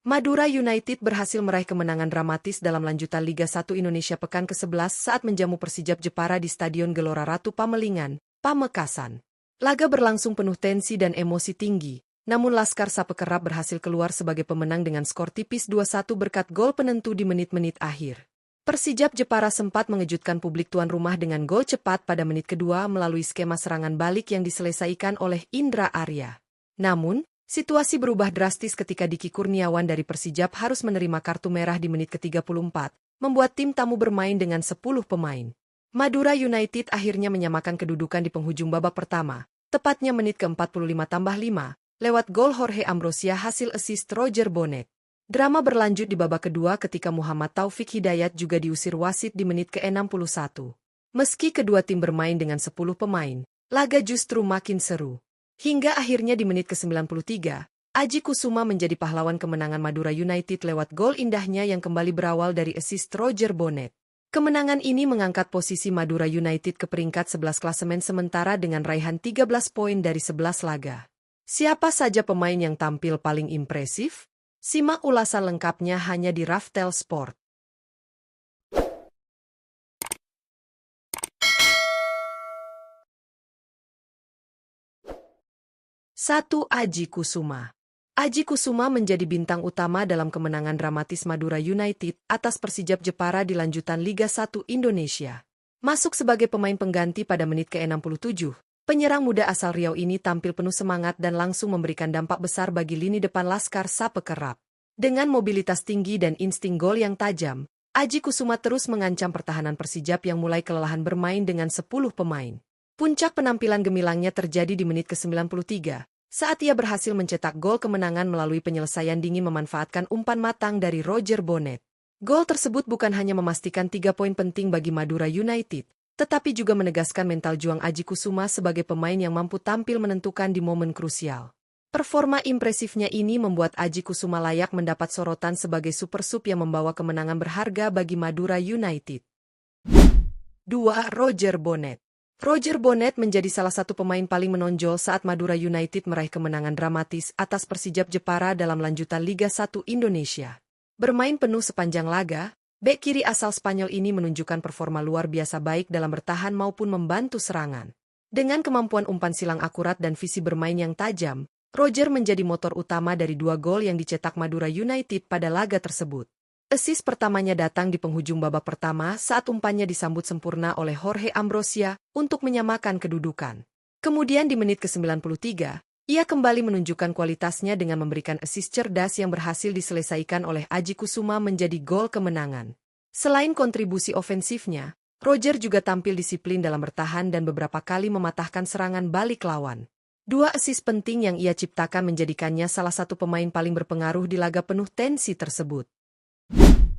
Madura United berhasil meraih kemenangan dramatis dalam lanjutan Liga 1 Indonesia pekan ke-11 saat menjamu Persijap Jepara di Stadion Gelora Ratu Pamelingan, Pamekasan. Laga berlangsung penuh tensi dan emosi tinggi, namun Laskar Sapekerap berhasil keluar sebagai pemenang dengan skor tipis 2-1 berkat gol penentu di menit-menit akhir. Persijap Jepara sempat mengejutkan publik tuan rumah dengan gol cepat pada menit kedua melalui skema serangan balik yang diselesaikan oleh Indra Arya. Namun, situasi berubah drastis ketika Diki Kurniawan dari Persijap harus menerima kartu merah di menit ke-34, membuat tim tamu bermain dengan 10 pemain. Madura United akhirnya menyamakan kedudukan di penghujung babak pertama, tepatnya menit ke-45+5, lewat gol Jorge Ambrosia hasil assist Roger Bonnet. Drama berlanjut di babak kedua ketika Muhammad Taufik Hidayat juga diusir wasit di menit ke-61. Meski kedua tim bermain dengan 10 pemain, laga justru makin seru. Hingga akhirnya di menit ke-93, Aji Kusuma menjadi pahlawan kemenangan Madura United lewat gol indahnya yang kembali berawal dari assist Roger Bonnet. Kemenangan ini mengangkat posisi Madura United ke peringkat 11 klasemen sementara dengan raihan 13 poin dari 11 laga. Siapa saja pemain yang tampil paling impresif? Simak ulasan lengkapnya hanya di Raftel Sport. 1. Aji Kusuma. Aji Kusuma menjadi bintang utama dalam kemenangan dramatis Madura United atas Persijap Jepara di lanjutan Liga 1 Indonesia. Masuk sebagai pemain pengganti pada menit ke-67, penyerang muda asal Riau ini tampil penuh semangat dan langsung memberikan dampak besar bagi lini depan Laskar Sapekerap. Dengan mobilitas tinggi dan insting gol yang tajam, Aji Kusuma terus mengancam pertahanan Persijap yang mulai kelelahan bermain dengan 10 pemain. Puncak penampilan gemilangnya terjadi di menit ke-93, saat ia berhasil mencetak gol kemenangan melalui penyelesaian dingin memanfaatkan umpan matang dari Roger Bonnet. Gol tersebut bukan hanya memastikan 3 poin penting bagi Madura United, tetapi juga menegaskan mental juang Aji Kusuma sebagai pemain yang mampu tampil menentukan di momen krusial. Performa impresifnya ini membuat Aji Kusuma layak mendapat sorotan sebagai super sub yang membawa kemenangan berharga bagi Madura United. 2. Roger Bonnet. Roger Bonnet menjadi salah satu pemain paling menonjol saat Madura United meraih kemenangan dramatis atas Persijap Jepara dalam lanjutan Liga 1 Indonesia. Bermain penuh sepanjang laga, bek kiri asal Spanyol ini menunjukkan performa luar biasa baik dalam bertahan maupun membantu serangan. Dengan kemampuan umpan silang akurat dan visi bermain yang tajam, Roger menjadi motor utama dari 2 gol yang dicetak Madura United pada laga tersebut. Assist pertamanya datang di penghujung babak pertama saat umpannya disambut sempurna oleh Jorge Ambrosia untuk menyamakan kedudukan. Kemudian di menit ke-93, ia kembali menunjukkan kualitasnya dengan memberikan assist cerdas yang berhasil diselesaikan oleh Aji Kusuma menjadi gol kemenangan. Selain kontribusi ofensifnya, Roger juga tampil disiplin dalam bertahan dan beberapa kali mematahkan serangan balik lawan. 2 assist penting yang ia ciptakan menjadikannya salah satu pemain paling berpengaruh di laga penuh tensi tersebut.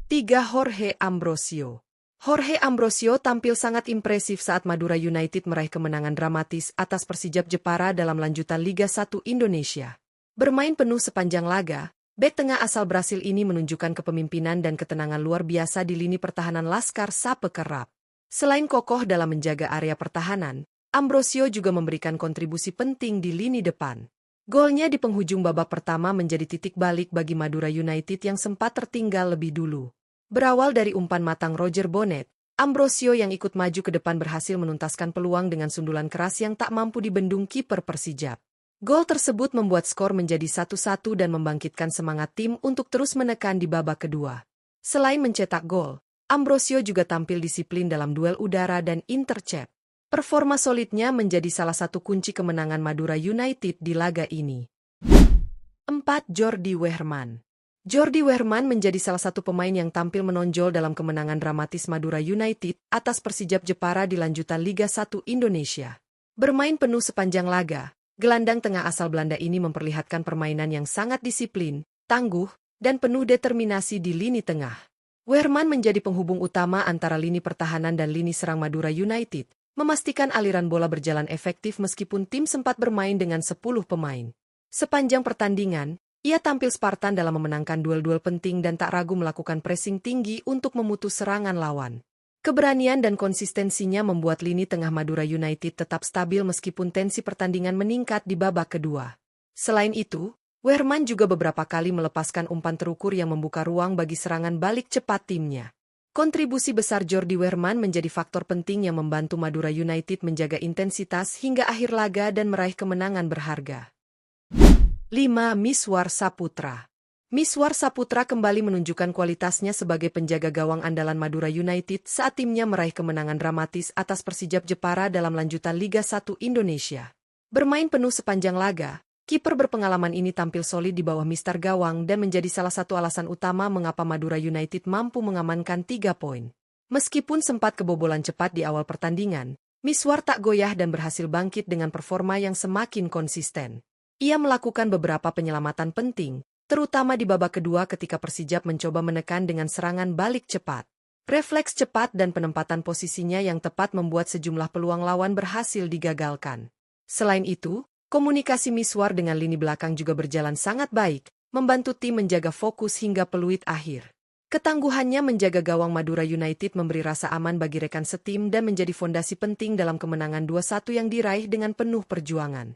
3. Jorge Ambrosio. Jorge Ambrosio tampil sangat impresif saat Madura United meraih kemenangan dramatis atas Persijap Jepara dalam lanjutan Liga 1 Indonesia. Bermain penuh sepanjang laga, bek tengah asal Brasil ini menunjukkan kepemimpinan dan ketenangan luar biasa di lini pertahanan Laskar Sapekerap. Selain kokoh dalam menjaga area pertahanan, Ambrosio juga memberikan kontribusi penting di lini depan. Golnya di penghujung babak pertama menjadi titik balik bagi Madura United yang sempat tertinggal lebih dulu. Berawal dari umpan matang Roger Bonnet, Ambrosio yang ikut maju ke depan berhasil menuntaskan peluang dengan sundulan keras yang tak mampu dibendung kiper Persijap. Gol tersebut membuat skor menjadi 1-1 dan membangkitkan semangat tim untuk terus menekan di babak kedua. Selain mencetak gol, Ambrosio juga tampil disiplin dalam duel udara dan intercept. Performa solidnya menjadi salah satu kunci kemenangan Madura United di laga ini. 4. Jordi Wehrman. Jordi Wehrman menjadi salah satu pemain yang tampil menonjol dalam kemenangan dramatis Madura United atas Persijap Jepara di lanjutan Liga 1 Indonesia. Bermain penuh sepanjang laga, gelandang tengah asal Belanda ini memperlihatkan permainan yang sangat disiplin, tangguh, dan penuh determinasi di lini tengah. Wehrman menjadi penghubung utama antara lini pertahanan dan lini serang Madura United, memastikan aliran bola berjalan efektif meskipun tim sempat bermain dengan 10 pemain. Sepanjang pertandingan, ia tampil Spartan dalam memenangkan duel-duel penting dan tak ragu melakukan pressing tinggi untuk memutus serangan lawan. Keberanian dan konsistensinya membuat lini tengah Madura United tetap stabil meskipun tensi pertandingan meningkat di babak kedua. Selain itu, Wehrman juga beberapa kali melepaskan umpan terukur yang membuka ruang bagi serangan balik cepat timnya. Kontribusi besar Jordi Wehrman menjadi faktor penting yang membantu Madura United menjaga intensitas hingga akhir laga dan meraih kemenangan berharga. 5. Miswar Saputra. Miswar Saputra kembali menunjukkan kualitasnya sebagai penjaga gawang andalan Madura United saat timnya meraih kemenangan dramatis atas Persijap Jepara dalam lanjutan Liga 1 Indonesia. Bermain penuh sepanjang laga, kiper berpengalaman ini tampil solid di bawah mister gawang dan menjadi salah satu alasan utama mengapa Madura United mampu mengamankan 3 poin. Meskipun sempat kebobolan cepat di awal pertandingan, Miswar tak goyah dan berhasil bangkit dengan performa yang semakin konsisten. Ia melakukan beberapa penyelamatan penting, terutama di babak kedua ketika Persijap mencoba menekan dengan serangan balik cepat. Refleks cepat dan penempatan posisinya yang tepat membuat sejumlah peluang lawan berhasil digagalkan. Selain itu, komunikasi Miswar dengan lini belakang juga berjalan sangat baik, membantu tim menjaga fokus hingga peluit akhir. Ketangguhannya menjaga gawang Madura United memberi rasa aman bagi rekan setim dan menjadi fondasi penting dalam kemenangan 2-1 yang diraih dengan penuh perjuangan.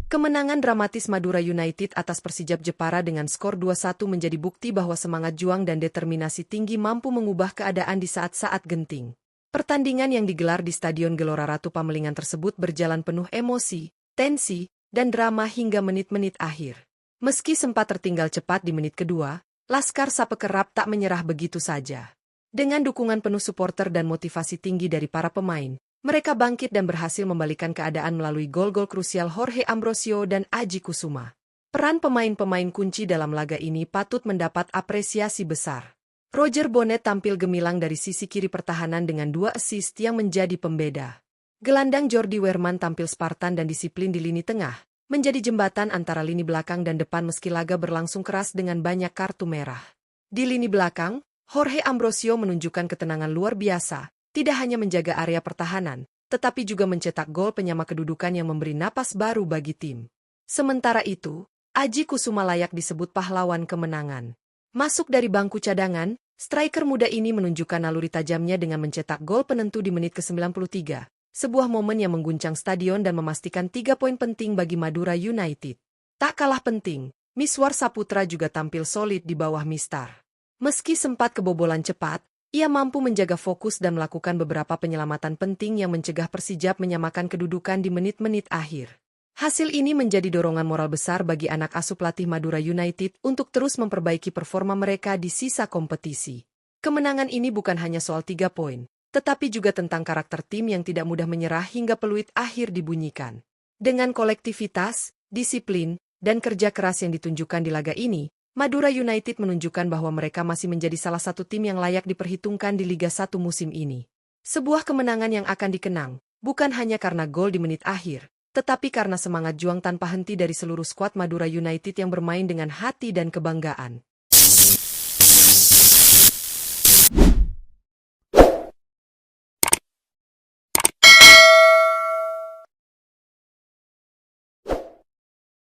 Kemenangan dramatis Madura United atas Persijap Jepara dengan skor 2-1 menjadi bukti bahwa semangat juang dan determinasi tinggi mampu mengubah keadaan di saat-saat genting. Pertandingan yang digelar di Stadion Gelora Ratu Pamelingan tersebut berjalan penuh emosi, tensi, dan drama hingga menit-menit akhir. Meski sempat tertinggal cepat di menit kedua, Laskar Sapekerap tak menyerah begitu saja. Dengan dukungan penuh supporter dan motivasi tinggi dari para pemain, mereka bangkit dan berhasil membalikan keadaan melalui gol-gol krusial Jorge Ambrosio dan Aji Kusuma. Peran pemain-pemain kunci dalam laga ini patut mendapat apresiasi besar. Roger Bonnet tampil gemilang dari sisi kiri pertahanan dengan 2 assist yang menjadi pembeda. Gelandang Jordi Wehrman tampil spartan dan disiplin di lini tengah, menjadi jembatan antara lini belakang dan depan meski laga berlangsung keras dengan banyak kartu merah. Di lini belakang, Jorge Ambrosio menunjukkan ketenangan luar biasa, tidak hanya menjaga area pertahanan, tetapi juga mencetak gol penyama kedudukan yang memberi napas baru bagi tim. Sementara itu, Aji Kusuma layak disebut pahlawan kemenangan. Masuk dari bangku cadangan, striker muda ini menunjukkan naluri tajamnya dengan mencetak gol penentu di menit ke-93, sebuah momen yang mengguncang stadion dan memastikan 3 poin penting bagi Madura United. Tak kalah penting, Miswar Saputra juga tampil solid di bawah Mister. Meski sempat kebobolan cepat, ia mampu menjaga fokus dan melakukan beberapa penyelamatan penting yang mencegah Persijap menyamakan kedudukan di menit-menit akhir. Hasil ini menjadi dorongan moral besar bagi anak asuh pelatih Madura United untuk terus memperbaiki performa mereka di sisa kompetisi. Kemenangan ini bukan hanya soal 3 poin, tetapi juga tentang karakter tim yang tidak mudah menyerah hingga peluit akhir dibunyikan. Dengan kolektivitas, disiplin, dan kerja keras yang ditunjukkan di laga ini, Madura United menunjukkan bahwa mereka masih menjadi salah satu tim yang layak diperhitungkan di Liga 1 musim ini. Sebuah kemenangan yang akan dikenang, bukan hanya karena gol di menit akhir, tetapi karena semangat juang tanpa henti dari seluruh skuad Madura United yang bermain dengan hati dan kebanggaan.